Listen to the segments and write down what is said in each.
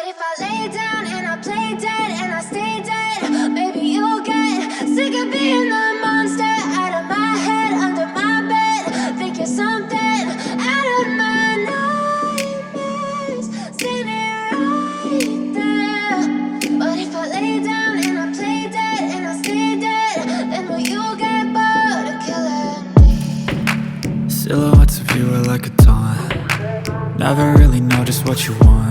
if I lay down and I play dead and I stay dead, maybe you'll get sick of being the monster out of my head, under my bed. Think you're something out of my nightmares, standing right there. But if I lay down and I play dead and I stay dead, then will you get bored of killing me? Silhouettes of you are like a taunt. Never really know just what you want.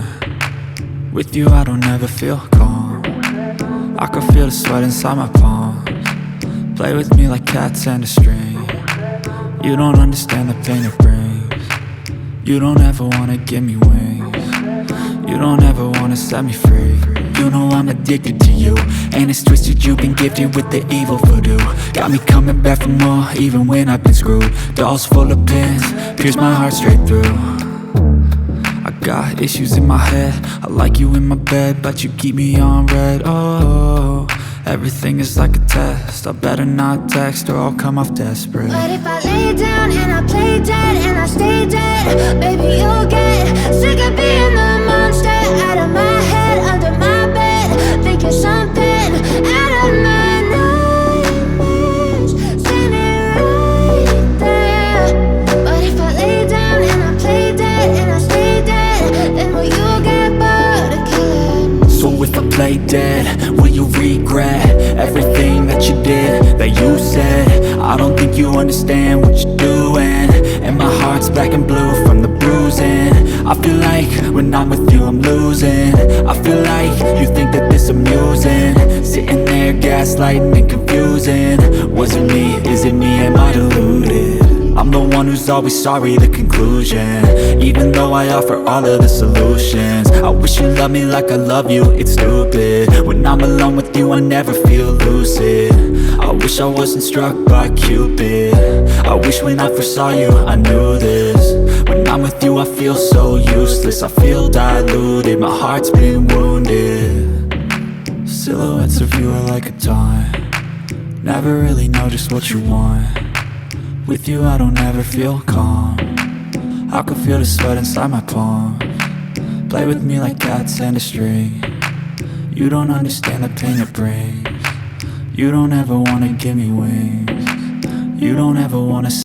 With you I don't ever feel calm. I can feel the sweat inside my palms. Play with me like cats and a string. You don't understand the pain it brings. You don't ever wanna give me wings. You don't ever wanna set me free. You know I'm addicted to you, and it's twisted, you've been gifted with the evil voodoo. Got me coming back for more, even when I've been screwed. Dolls full of pins, pierce my heart straight through. I got issues in my head, I like you in my bed, but you keep me on red. Oh, everything is like a test, I better not text or I'll come off desperate. But if I lay down and I play dead and I stay dead, baby you'll get sick of being the monster out of my head, under my bed. Think you're something out of my nightmares, standing right there. But if I lay down and I play dead and I stay dead, then will you get bored of killing me? So if I play dead, will you regret everything that you did, that you said? I don't think you understand what you're doing, and my heart's black and blue from the bruising. I feel like when I'm with you I'm losing. I feel like you think that this amusing, sitting there gaslighting and confusing. Was it me? Is it me? Am I deluded? I'm the one who's always sorry, the conclusion, even though I offer all of the solutions. I wish you loved me like I love you, it's stupid. When I'm alone with you I never feel lucid. I wish I wasn't struck by Cupid. I wish when I first saw you I knew this. When I'm with you I feel so useless, I feel diluted, my heart's been wounded. Silhouettes of you are like a taunt. Never really know just what you want. With you I don't ever feel calm. I can feel the sweat inside my palms. Play with me like cats and a string. You don't understand the pain it brings. You don't ever wanna give me wings. You don't ever wanna